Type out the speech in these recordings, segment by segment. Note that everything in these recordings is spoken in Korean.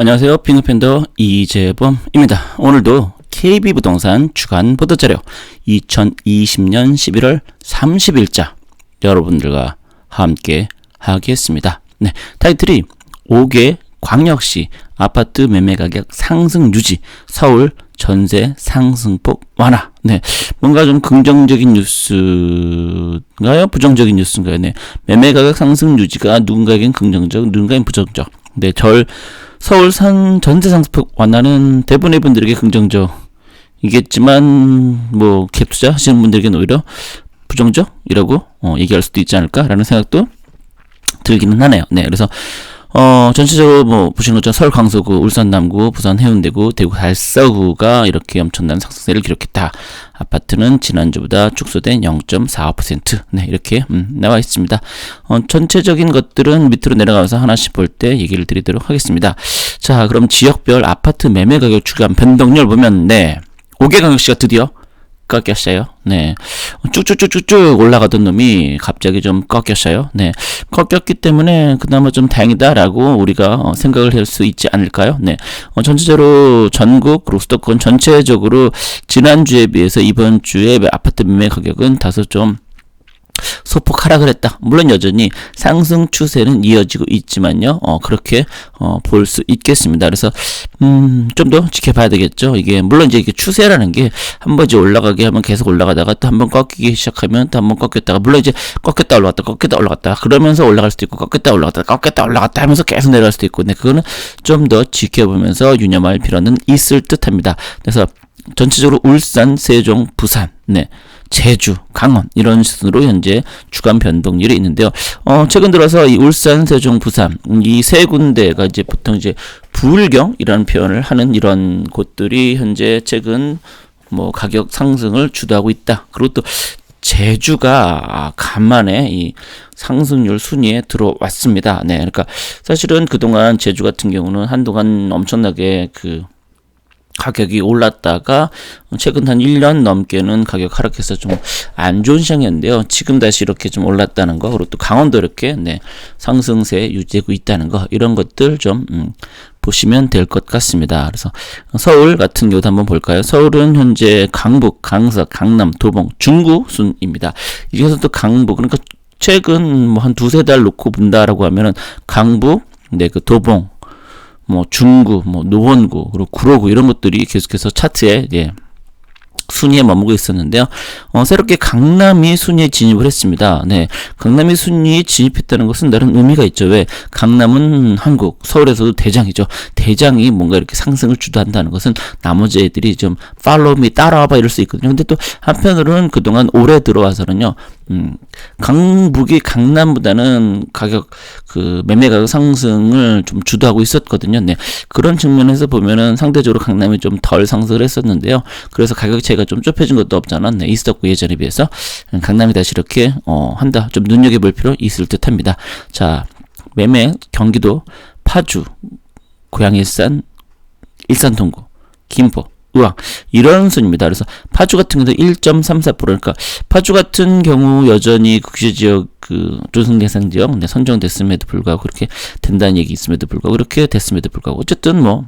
안녕하세요. 핑크팬더 이재범입니다. 오늘도 KB부동산 주간 보도자료 2020년 11월 30일자 여러분들과 함께 하겠습니다. 네, 타이틀이 5개 광역시 아파트 매매가격 상승 유지, 서울 전세 상승폭 완화. 네, 뭔가 좀 긍정적인 뉴스인가요? 부정적인 뉴스인가요? 네, 매매가격 상승 유지가 누군가에겐 긍정적, 누군가에겐 부정적. 네, 서울 전세 상승폭 완화는 대부분의 분들에게 긍정적이겠지만 뭐 갭투자 하시는 분들에게는 오히려 부정적이라고 얘기할 수도 있지 않을까라는 생각도 들기는 하네요. 네, 그래서 전체적으로 뭐 보시는 것처럼 서울 강서구, 울산 남구, 부산 해운대구, 대구 달서구가 이렇게 엄청난 상승세를 기록했다. 아파트는 지난주보다 축소된 0.45%. 네, 이렇게 나와 있습니다. 전체적인 것들은 밑으로 내려가서 하나씩 볼 때 얘기를 드리도록 하겠습니다. 자, 그럼 지역별 아파트 매매 가격 주간 변동률 보면 네, 5개 광역시가 드디어 꺾였어요. 네. 쭉쭉쭉쭉쭉 올라가던 놈이 갑자기 좀 꺾였어요. 네. 꺾였기 때문에 그나마 좀 다행이다라고 우리가 생각을 할 수 있지 않을까요? 네. 전체적으로 전국, 그리고 수도권 전체적으로 지난주에 비해서 이번 주에 아파트 매매 가격은 다소 좀 소폭 하락을 했다. 물론 여전히 상승 추세는 이어지고 있지만요. 그렇게 볼 수 있겠습니다. 그래서 좀 더 지켜봐야 되겠죠. 이게 물론 이제 이게 추세라는 게 한번 이제 올라가게 하면 계속 올라가다가 또 한번 꺾이기 시작하면 또 한번 꺾였다가 물론 이제 꺾였다 올라갔다 그러면서 올라갈 수도 있고 꺾였다 올라갔다 하면서 계속 내려갈 수도 있고 네, 그거는 좀 더 지켜보면서 유념할 필요는 있을 듯합니다. 그래서 전체적으로 울산, 세종, 부산, 네, 제주, 강원 이런 식으로 현재 주간 변동률이 있는데요. 최근 들어서 이 울산, 세종, 부산 이 세 군데가 이제 보통 이제 부울경이라는 표현을 하는 이런 곳들이 현재 최근 뭐 가격 상승을 주도하고 있다. 그리고 또 제주가 간만에 이 상승률 순위에 들어왔습니다. 네, 그러니까 사실은 그동안 제주 같은 경우는 한동안 엄청나게 가격이 올랐다가 최근 한 1년 넘게는 가격 하락해서 좀 안 좋은 시장이었는데요. 지금 다시 이렇게 좀 올랐다는 거, 그리고 또 강원도 이렇게 네, 상승세 유지되고 있다는 거, 이런 것들 좀 보시면 될 것 같습니다. 그래서 서울 같은 경우도 한번 볼까요? 서울은 현재 강북, 강서, 강남, 도봉, 중구 순입니다. 이중에서 또 강북, 그러니까 최근 뭐 한 두세 달 놓고 본다라고 하면은 강북, 네, 그 도봉, 뭐 중구, 뭐 노원구, 그리고 구로구 이런 것들이 계속해서 차트에 순위에 머무르고 있었는데요. 새롭게 강남이 순위에 진입을 했습니다. 네, 강남이 순위에 진입했다는 것은 나름 의미가 있죠. 왜? 강남은 한국, 서울에서도 대장이죠. 대장이 뭔가 이렇게 상승을 주도한다는 것은 나머지 애들이 좀 팔로우 미 따라와봐 이럴 수 있거든요. 근데 또 한편으로는 그동안 올해 들어와서는요. 강북이 강남보다는 매매 가격 상승을 좀 주도하고 있었거든요. 네. 그런 측면에서 보면은 상대적으로 강남이 좀 덜 상승을 했었는데요. 그래서 가격 차이가 좀 좁혀진 것도 없잖아. 네. 있었고 예전에 비해서 강남이 다시 이렇게 한다. 좀 눈여겨볼 필요 있을 듯합니다. 자, 매매 경기도 파주, 고양 일산, 일산 동구, 김포, 의왕 이런 순입니다. 그래서 파주 같은 경우도 1.34% 그러니까 파주 같은 경우 여전히 국시지역 조성 대상 지역 선정됐음에도 불구하고 그렇게 된다는 얘기 있음에도 불구하고 그렇게 됐음에도 불구하고 어쨌든 뭐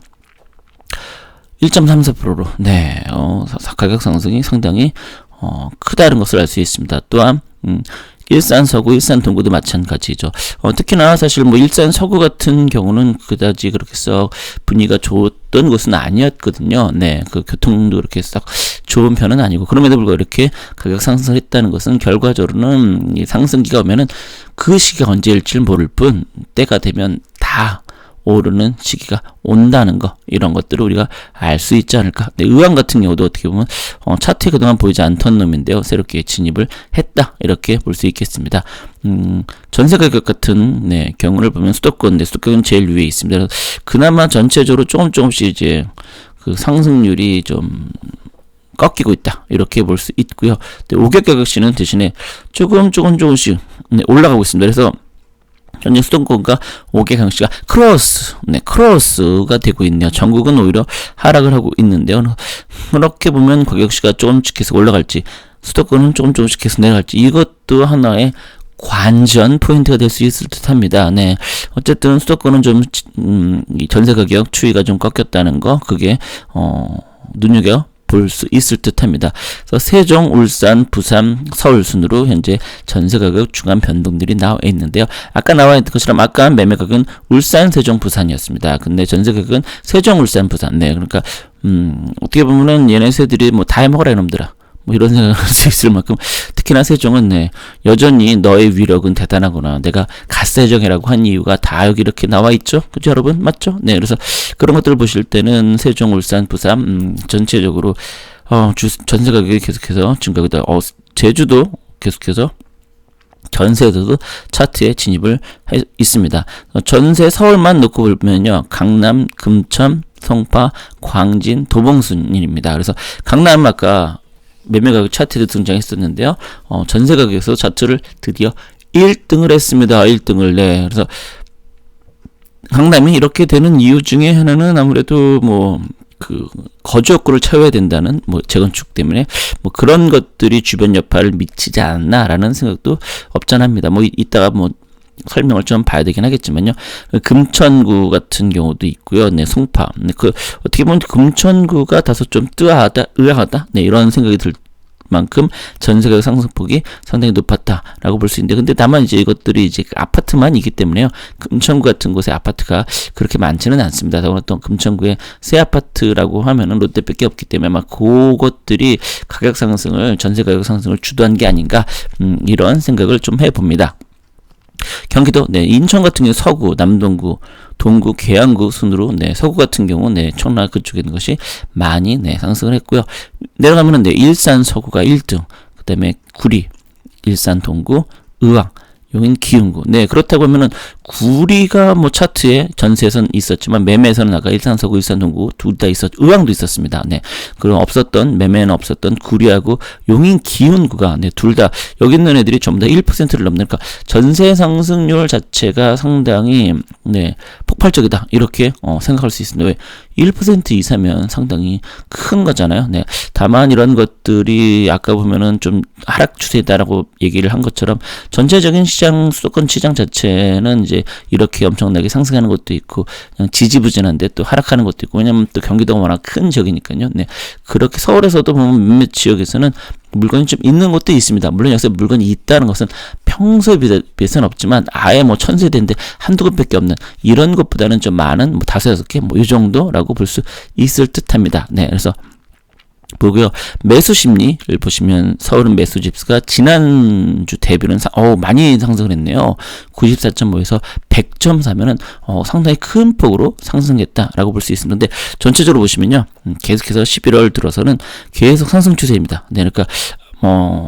1.34%로 네, 가격 상승이 상당히 크다는 것을 알 수 있습니다. 또한 일산 서구, 일산 동구도 마찬가지죠. 특히나 사실 뭐 일산 서구 같은 경우는 그다지 그렇게 썩 분위기가 좋았던 곳은 아니었거든요. 네, 그 교통도 그렇게 썩 좋은 편은 아니고 그럼에도 불구하고 이렇게 가격 상승을 했다는 것은 결과적으로는 이 상승기가 오면은 그 시기가 언제일지 모를 뿐 때가 되면 다 오르는 시기가 온다는 거 이런 것들을 우리가 알 수 있지 않을까. 네, 의왕 같은 경우도 어떻게 보면 차트에 그동안 보이지 않던 놈인데요. 새롭게 진입을 했다 이렇게 볼 수 있겠습니다. 전세 가격 같은 네, 경우를 보면 수도권은 제일 위에 있습니다. 그래서 그나마 전체적으로 조금씩 이제 그 상승률이 좀 꺾이고 있다 이렇게 볼 수 있고요. 5개 가격시는 대신에 조금씩 네, 올라가고 있습니다. 그래서 현재 수도권과 5개 강시가 크로스가 되고 있네요. 전국은 오히려 하락을 하고 있는데요. 그렇게 보면 가격시가 조금씩 계속 올라갈지 수도권은 조금씩 계속 내려갈지 이것도 하나의 관전 포인트가 될 수 있을 듯합니다. 네, 어쨌든 수도권은 좀 이 전세 가격 추이가 좀 꺾였다는 거, 그게 눈여겨 볼 수 있을 듯합니다. 그래서 세종, 울산, 부산, 서울 순으로 현재 전세 가격 중간 변동들이 나와 있는데요. 아까 나와 있는 것처럼 아까 매매 가격은 울산, 세종, 부산이었습니다. 근데 전세 가격은 세종, 울산, 부산. 네, 그러니까 어떻게 보면은 얘네 세들이 뭐 다 해먹어라 이놈들아, 뭐 이런 생각을 할 수 있을 만큼, 특히나 세종은 네, 여전히 너의 위력은 대단하구나, 내가 갓세종이라고 한 이유가 다 여기 이렇게 나와 있죠, 그죠 여러분, 맞죠? 네, 그래서 그런 것들을 보실 때는 세종, 울산, 부산 전체적으로 전세 가격이 계속해서 증가하다. 제주도 계속해서 전세에서도 차트에 진입을 있습니다. 전세 서울만 놓고 보면요, 강남, 금천, 송파, 광진, 도봉순입니다. 그래서 강남 아까 매매 가격 차트도 등장했었는데요. 전세 가격에서 차트를 드디어 1등을 했습니다. 1등을. 네. 그래서 강남이 이렇게 되는 이유 중에 하나는 아무래도 거주 욕구를 채워야 된다는 재건축 때문에 그런 것들이 주변 여파를 미치지 않나라는 생각도 없잖합니다. 이따가 설명을 좀 봐야 되긴 하겠지만요. 금천구 같은 경우도 있고요. 네, 송파. 네, 어떻게 보면 금천구가 다소 좀 의아하다. 네, 이런 생각이 들 만큼 전세가격 상승폭이 상당히 높았다라고 볼 수 있는데, 근데 다만 이제 이것들이 이제 아파트만이기 때문에요. 금천구 같은 곳에 아파트가 그렇게 많지는 않습니다. 어떤 금천구의 새 아파트라고 하면은 롯데밖에 없기 때문에 그것들이 가격 상승을, 전세 가격 상승을 주도한 게 아닌가, 이런 생각을 좀 해봅니다. 경기도, 네, 인천 같은 경우 서구, 남동구, 동구, 계양구 순으로, 네, 서구 같은 경우, 네, 청라 그쪽에 있는 것이 많이, 네, 상승을 했고요. 내려가면은, 네, 일산 서구가 1등, 그 다음에 구리, 일산 동구, 의왕, 용인 기흥구. 네, 그렇다고 하면은 구리가 차트에 전세에선 있었지만 매매에서는 아까 일산 서구, 일산 동구 둘 다 의왕도 있었습니다. 네, 그럼 매매는 없었던 구리하고 용인 기흥구가, 네, 둘 다 여기 있는 애들이 전부 다 1%를 넘는, 그러니까 전세 상승률 자체가 상당히, 네, 폭발적이다, 이렇게 생각할 수 있습니다. 왜? 1% 이상이면 상당히 큰 거잖아요. 네, 다만 이런 것들이 아까 보면은 좀 하락 추세다라고 얘기를 한 것처럼 전체적인 수도권 시장 자체는 이제 이렇게 엄청나게 상승하는 것도 있고 그냥 지지부진한데 또 하락하는 것도 있고, 왜냐면 또 경기도가 워낙 큰 지역이니까요. 네, 그렇게 서울에서도 보면 몇몇 지역에서는 물건이 좀 있는 것도 있습니다. 물론 여기서 물건이 있다는 것은 평소에 비해서는 없지만 아예 1000세대인데 한두 곳밖에 없는 이런 것보다는 좀 많은 5-6개 이 정도라고 볼 수 있을 듯합니다. 네, 그래서 보고요. 매수 심리를 보시면 서울은 매수 집수가 지난주 대비는 많이 상승을 했네요. 94.5에서 100점 사면은 상당히 큰 폭으로 상승했다라고 볼 수 있습니다. 근데 전체적으로 보시면요, 계속해서 11월 들어서는 계속 상승 추세입니다. 네, 그러니까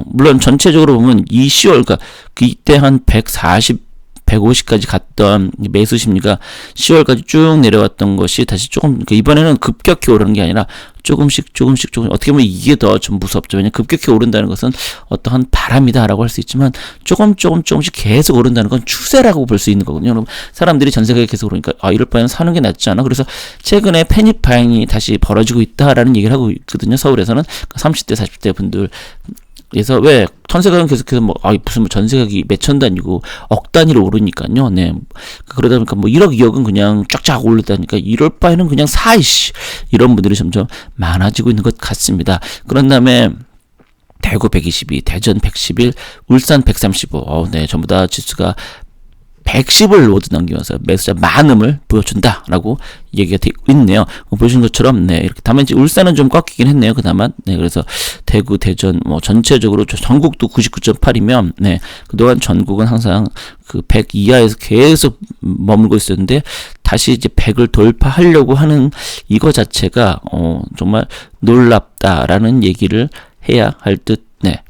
물론 전체적으로 보면 이 10월, 그러니까 이때 한 140 150까지 갔던 매수 심리가 10월까지 쭉 내려왔던 것이 다시 조금, 이번에는 급격히 오르는 게 아니라 조금씩 어떻게 보면 이게 더 좀 무섭죠. 왜냐면 급격히 오른다는 것은 어떠한 바람이다라고 할 수 있지만 조금씩 계속 오른다는 건 추세라고 볼 수 있는 거거든요. 여러분, 사람들이 전세가격이 계속 오르니까 이럴 바에는 사는 게 낫지 않아? 그래서 최근에 패닉 바잉이 다시 벌어지고 있다라는 얘기를 하고 있거든요. 서울에서는 30대 40대 분들. 그래서 왜 전세가격 계속해서 무슨 전세가격이 몇천 단위고 억 단위로 오르니까요. 네, 그러다 보니까 1억 2억은 그냥 쫙쫙 오르다니까 이럴 바에는 그냥 사이씨, 이런 분들이 점점 많아지고 있는 것 같습니다. 그런 다음에 대구 122, 대전 111, 울산 135. 네, 전부 다 지수가 110을 모두 넘기면서 매수자 많음을 보여준다라고 얘기가 되고 있네요. 보시는 것처럼, 네, 이렇게 다만 이제 울산은 좀 꺾이긴 했네요. 그나마. 네, 그래서 대구, 대전, 전체적으로 전국도 99.8이면, 네, 그동안 전국은 항상 100 이하에서 계속 머물고 있었는데 다시 이제 100을 돌파하려고 하는 이거 자체가 정말 놀랍다라는 얘기를 해야 할 듯, 네,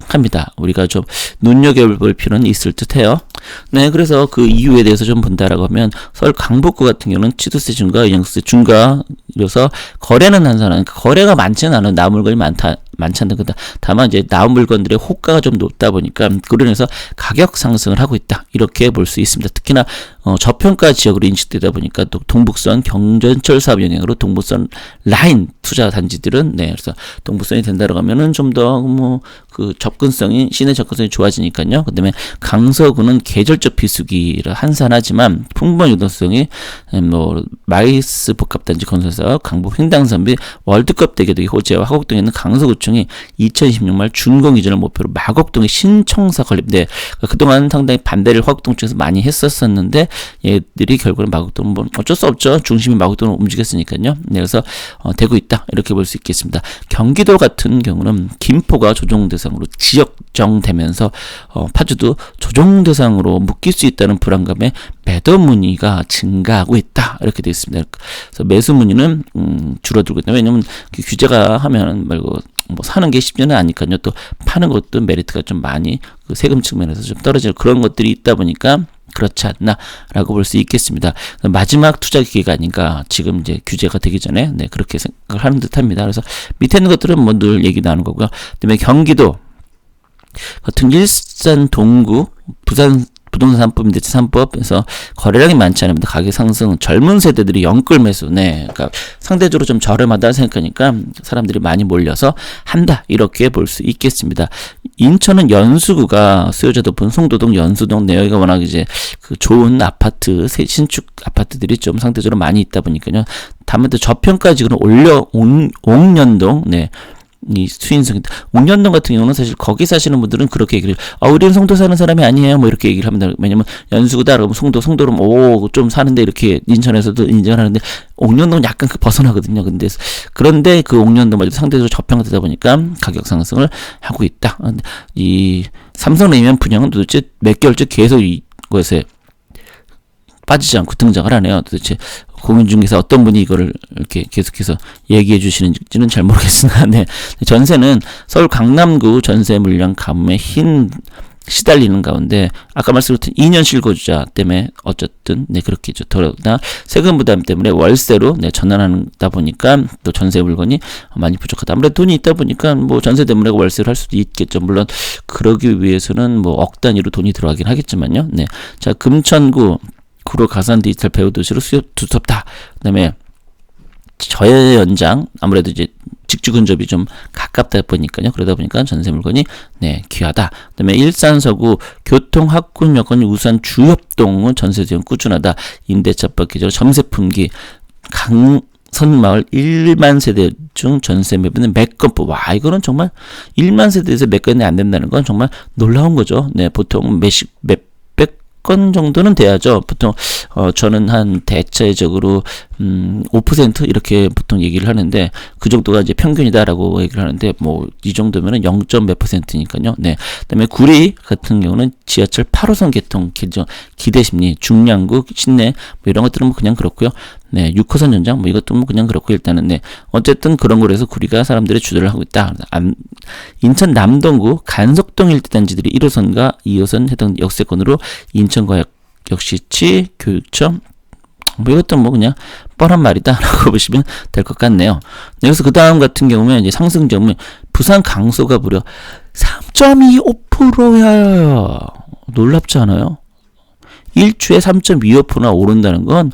합니다. 우리가 좀 눈여겨볼 필요는 있을 듯해요. 네, 그래서 그 이유에 대해서 좀 본다라고 하면 서울 강북구 같은 경우는 취득세 중과 영수세 중과여서 거래는 한 사람, 거래가 많지는 않은, 나 물건이 많지 않다. 다만 이제 나온 물건들의 호가가 좀 높다 보니까 그로 인해서 가격 상승을 하고 있다. 이렇게 볼 수 있습니다. 특히나 저평가 지역으로 인식되다 보니까 또 동북선 경전철 사업 영향으로 동북선 라인 투자 단지들은 그래서 동북선이 된다고 하면은 좀 더 그 접근성이 시내 접근성이 좋아지니까요. 그다음에 강서구는 계절적 비수기라 한산하지만 풍부한 유동성이 마이스 복합단지 건설사업, 강북 횡단선비, 월드컵 대교동의 호재와 화곡동에 있는 강서구청이 2026년 말 준공 이전을 목표로 마곡동의 신청사 건립인데 그동안 상당히 반대를 화곡동 쪽에서 많이 했었었는데 얘들이 결국은 마곡동 어쩔 수 없죠. 중심이 마곡동으로 움직였으니까요. 그래서 되고 있다 이렇게 볼 수 있겠습니다. 경기도 같은 경우는 김포가 조정 대상으로 지역정되면서 파주도 조정 대상으로 묶일 수 있다는 불안감에 매도 문의가 증가하고 있다 이렇게 되어 있습니다. 그래서 매수 문의는 줄어들고 있다. 왜냐하면 규제가 하면 말고 사는 게 쉽지는 않으니까요. 또 파는 것도 메리트가 좀 많이 그 세금 측면에서 좀 떨어지는 그런 것들이 있다 보니까 그렇지 않나라고 볼 수 있겠습니다. 마지막 투자 기회가 아닌가 지금 이제 규제가 되기 전에 그렇게 생각을 하는 듯합니다. 그래서 밑에 있는 것들은 뭐 늘 얘기 나누는 거고요. 그다음에 경기도 같은 일산 동구 부산 부동산 3법, 임대차 3법에서 거래량이 많지 않습니다. 가격 상승, 젊은 세대들이 영끌 매수, 그러니까 상대적으로 좀 저렴하다 생각하니까 사람들이 많이 몰려서 한다 이렇게 볼 수 있겠습니다. 인천은 연수구가 수요자 높은 송도동, 연수동 여기가 워낙 이제 그 좋은 아파트, 신축 아파트들이 좀 상대적으로 많이 있다 보니까요. 다만 또 저평가 지역은 옥년동, 이 수인성 옥년동 같은 경우는 사실 거기 사시는 분들은 그렇게 얘기를 우리는 송도 사는 사람이 아니에요 뭐 이렇게 얘기를 합니다. 왜냐면 연수구다 그러면 송도로 좀 사는데 이렇게 인천에서도 인정을 하는데 옥년동은 약간 벗어나거든요. 그런데 그 옥년동마저 상대적으로 저평가되다 보니까 가격 상승을 하고 있다. 이 삼성라이면 분양은 도대체 몇 개월째 계속 이것에 빠지지 않고 등장을 하네요. 도대체 공인중개사 어떤 분이 이거를 이렇게 계속해서 얘기해 주시는지는 잘 모르겠으나, 전세는 서울 강남구 전세 물량 가뭄에 시달리는 가운데 아까 말씀드린 2년 실거주자 때문에 어쨌든 그렇게 더러나 세금 부담 때문에 월세로 전환하다 보니까 또 전세 물건이 많이 부족하다. 아무래도 돈이 있다 보니까 뭐 전세 때문에 월세를 할 수도 있겠죠. 물론 그러기 위해서는 뭐 억 단위로 돈이 들어가긴 하겠지만요. 자, 금천구 구로 가산 디지털 배후 도시로 수요 두텁다. 그다음에 저의 연장 아무래도 이제 직주 근접이 좀 가깝다 보니까요. 그러다 보니까 전세 물건이 귀하다. 그다음에 일산 서구 교통 학군 여건이 우수한 주협동은 전세 지원 꾸준하다. 임대차법 기준 점세 품기 강선마을 1만 세대 중 전세 매매는 몇 건포. 와, 이거는 정말 1만 세대에서 몇 건이 안 된다는 건 정말 놀라운 거죠. 보통 몇백 건 정도는 돼야죠. 보통 저는 한 대체적으로 5% 이렇게 보통 얘기를 하는데 그 정도가 이제 평균이다라고 얘기를 하는데 뭐 이 정도면은 0. 몇 %니까요. 그다음에 구리 같은 경우는 지하철 8호선 개통 기대심리, 중량구, 신내 뭐 이런 것들은 뭐 그냥 그렇고요. 6호선 연장 뭐 이것도 뭐 그냥 그렇고 일단은 어쨌든 그런 거로 해서 구리가 사람들의 주도를 하고 있다. 인천 남동구 간석동 일대 단지들이 1호선과 2호선 해당 역세권으로 인천과역시치 교육청 뭐 이것도 뭐 그냥 뻔한 말이다 라고 보시면 될 것 같네요. 그래서 그 다음 같은 경우에 이제 상승점은 부산 강서가 무려 3.25%야. 놀랍지 않아요? 일주에 3.25%나 오른다는 건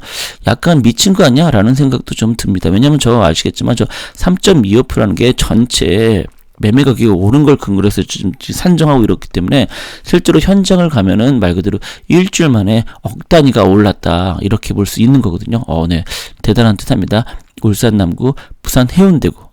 약간 미친 거 아니야? 라는 생각도 좀 듭니다. 왜냐면 저 아시겠지만 저 3.25%라는 게 전체 매매 가격이 오른 걸 근거로 해서 좀 산정하고 이렇기 때문에 실제로 현장을 가면은 말 그대로 일주일 만에 억 단위가 올랐다 이렇게 볼 수 있는 거거든요. 대단한 뜻합니다. 울산 남구, 부산 해운대구,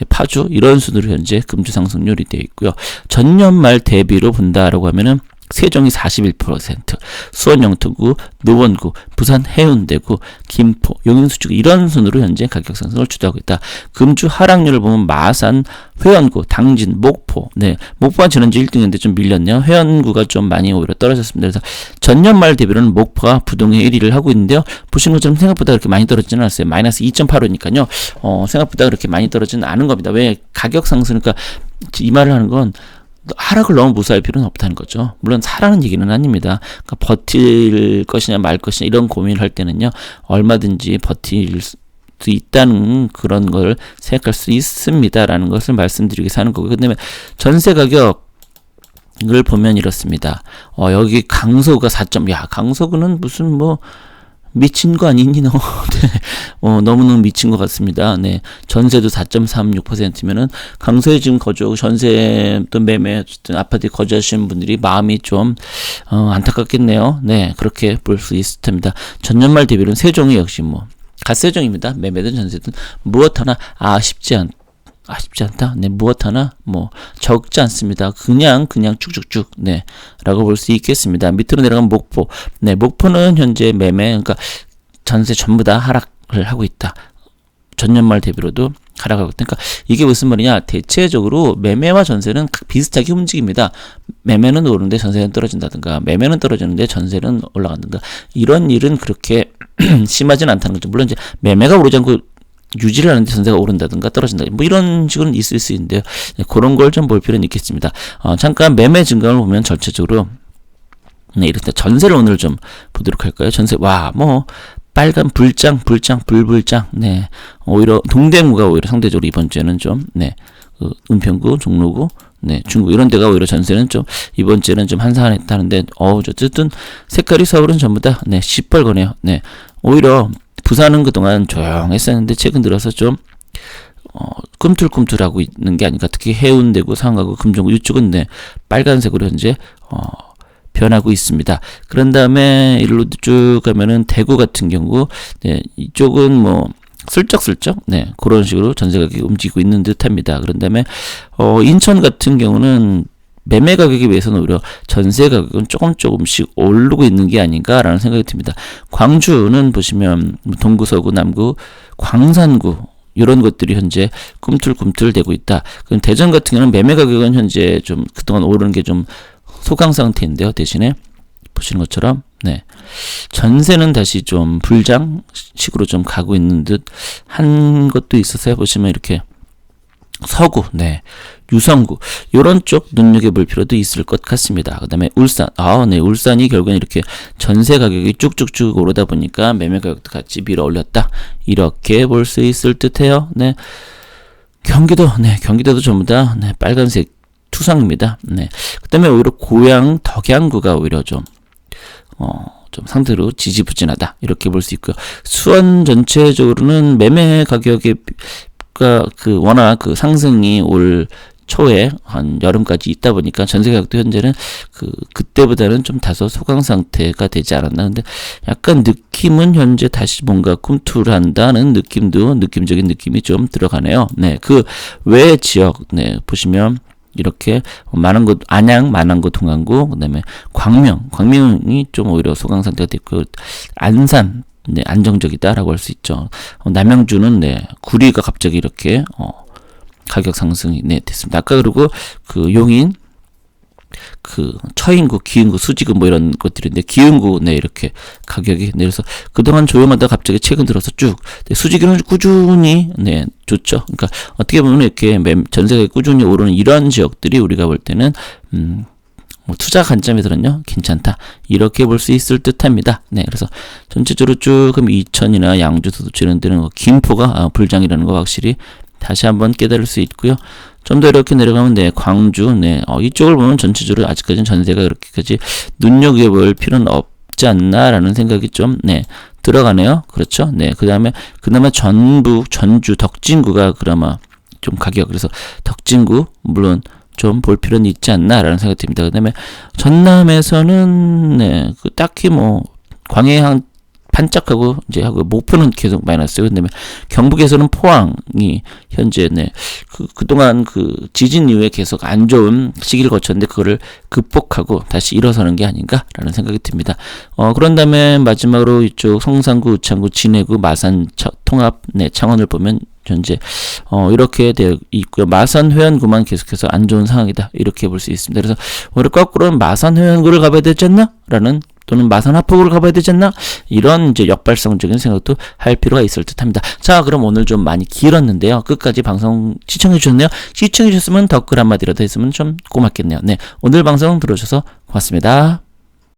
파주 이런 순으로 현재 금주 상승률이 되어 있고요. 전년 말 대비로 본다라고 하면은 세종이 41%, 수원 영통구, 노원구, 부산 해운대구, 김포, 용인수지구 이런 순으로 현재 가격 상승을 주도하고 있다. 금주 하락률을 보면 마산, 회원구, 당진, 목포, 목포가 지난주 1등인데 좀 밀렸네요. 회원구가 좀 많이 오히려 떨어졌습니다. 그래서 전년 말 대비로는 목포가 부동의 1위를 하고 있는데요. 보시는 것처럼 생각보다 그렇게 많이 떨어지지는 않았어요. 마이너스 2.85니까요. 생각보다 그렇게 많이 떨어지는 않은 겁니다. 왜 가격 상승이니까 이 말을 하는 건 하락을 너무 무시할 필요는 없다는 거죠. 물론 사라는 얘기는 아닙니다. 그러니까 버틸 것이냐 말 것이냐 이런 고민을 할 때는요. 얼마든지 버틸 수 있다는 그런 걸 생각할 수 있습니다라는 것을 말씀드리기 위해서 하는 거고요. 그다음에 전세 가격을 보면 이렇습니다. 여기 강서구가 4점, 야, 강서구는 무슨 뭐 미친 거 아니니 너? 네. 너무너무 미친 것 같습니다. 네. 전세도 4.36%면은 강서에 지금 전세 또 매매 어쨌든 아파트에 거주하시는 분들이 마음이 좀 안타깝겠네요. 네. 그렇게 볼 수 있을 텐니다. 전년말 대비로는 세종이 역시 뭐 갓세종입니다. 매매든 전세든 무엇 하나 아쉽지 않다. 네, 무엇 하나 뭐 적지 않습니다. 그냥 쭉쭉쭉 네, 라고 볼 수 있겠습니다. 밑으로 내려가면 목포. 네, 목포는 현재 매매 그러니까 전세 전부 다 하락을 하고 있다. 전년말 대비로도 하락하고 있다. 그러니까 이게 무슨 말이냐? 대체적으로 매매와 전세는 비슷하게 움직입니다. 매매는 오르는데 전세는 떨어진다든가, 매매는 떨어지는데 전세는 올라간다든가, 이런 일은 그렇게 심하진 않다는 거죠. 물론 이제 매매가 오르지 않고 유지를 하는데 전세가 오른다든가 떨어진다, 뭐 이런 식으로 있을 수 있는데요. 네, 그런 걸 좀 볼 필요는 있겠습니다. 잠깐 매매 증가를 보면 전체적으로 네, 이렇다. 전세를 오늘 좀 보도록 할까요? 전세, 와, 뭐 빨간 불장, 불불장. 네, 오히려 동대구가 오히려 상대적으로 이번 주에는 좀 네, 은평구, 종로구, 네, 중구 이런 데가 오히려 전세는 좀 이번 주에는 좀 한산했다는데, 어쨌든 색깔이 서울은 전부 다 네, 시뻘거네요. 네, 오히려 부산은 그동안 조용했었는데 최근 들어서 좀 꿈틀꿈틀하고 있는 게 아닌가. 특히 해운대구, 상하구, 금정구 이쪽은 네, 빨간색으로 현재 변하고 있습니다. 그런 다음에 일로 쭉 가면은 대구 같은 경우 네, 이쪽은 뭐 슬쩍슬쩍 네, 그런 식으로 전세 가격이 움직이고 있는 듯합니다. 그런 다음에 인천 같은 경우는 매매 가격에 비해서는 오히려 전세 가격은 조금씩 오르고 있는 게 아닌가라는 생각이 듭니다. 광주는 보시면 동구, 서구, 남구, 광산구 이런 것들이 현재 꿈틀꿈틀 되고 있다. 그럼 대전 같은 경우는 매매 가격은 현재 좀 그동안 오르는 게 좀 소강 상태인데요. 대신에 보시는 것처럼 네, 전세는 다시 좀 불장식으로 좀 가고 있는 듯 한 것도 있어서요. 보시면 이렇게 서구, 네, 유성구 이런 쪽 눈여겨볼 필요도 있을 것 같습니다. 그 다음에 울산, 네, 울산이 결국엔 이렇게 전세 가격이 쭉쭉쭉 오르다 보니까 매매 가격도 같이 밀어 올렸다. 이렇게 볼 수 있을 듯해요. 네, 경기도, 네, 경기도도 전부 다 네, 빨간색 투성입니다. 네, 그 다음에 오히려 고양, 덕양구가 오히려 좀 상대로 지지부진하다. 이렇게 볼 수 있고요. 수원 전체적으로는 매매 가격의 워낙 그 상승이 올 초에 한 여름까지 있다 보니까 전세 가격도 현재는 그때보다는 좀 다소 소강 상태가 되지 않았나. 근데 약간 느낌은 현재 다시 뭔가 꿈틀한다는 느낌적인 느낌이 좀 들어가네요. 네, 그 외 지역, 네, 보시면 이렇게 많은 곳, 안양, 만안구, 동안구, 그다음에 광명이 좀 오히려 소강 상태가 됐고, 안산, 네, 안정적이다라고 할 수 있죠. 남양주는 네, 구리가 갑자기 이렇게 가격 상승이 네, 됐습니다. 아까 그리고 용인, 처인구, 기흥구, 수지구 뭐 이런 것들인데 기흥구 네, 이렇게 가격이 내려서 그동안 조용하다 갑자기 최근 들어서 쭉 네, 수지구는 꾸준히 네, 좋죠. 그러니까 어떻게 보면 이렇게 전세가 꾸준히 오르는 이런 지역들이 우리가 볼 때는 투자 관점에서는요 괜찮다 이렇게 볼 수 있을 듯합니다. 네, 그래서 전체적으로 쭉 그럼 이천이나 양주, 서초치 이런 데는 김포가 불장이라는 거 확실히 다시 한번 깨달을 수 있고요. 좀 더 이렇게 내려가면 네, 광주, 네, 이쪽을 보면 전체적으로 아직까지는 전세가 그렇게까지 눈여겨볼 필요는 없지 않나라는 생각이 좀 네, 들어가네요. 그렇죠? 네, 그다음에 전북, 전주, 덕진구가 그나마 좀 가격, 그래서 덕진구 물론 좀 볼 필요는 있지 않나라는 생각이 듭니다. 그 다음에 전남에서는 네, 딱히 뭐 광해항 반짝하고 이제 하고 목표는 계속 마이너스고, 그다음에 경북에서는 포항이 현재 네, 그동안 지진 이후에 계속 안 좋은 시기를 거쳤는데 그거를 극복하고 다시 일어서는 게 아닌가라는 생각이 듭니다. 그런 다음에 마지막으로 이쪽 성산구, 우창구, 진해구, 마산, 통합, 네, 창원을 보면 현재 이렇게 되어 있고요. 마산 회원구만 계속해서 안 좋은 상황이다. 이렇게 볼 수 있습니다. 그래서 오히려 거꾸로는 마산 회원구를 가봐야 되지 않나? 라는, 또는 마산 합포구를 가봐야 되지 않나? 이런 이제 역발상적인 생각도 할 필요가 있을 듯합니다. 자, 그럼 오늘 좀 많이 길었는데요. 끝까지 방송 시청해 주셨네요. 시청해 주셨으면 댓글 한마디라도 했으면 좀 고맙겠네요. 네, 오늘 방송 들어주셔서 고맙습니다.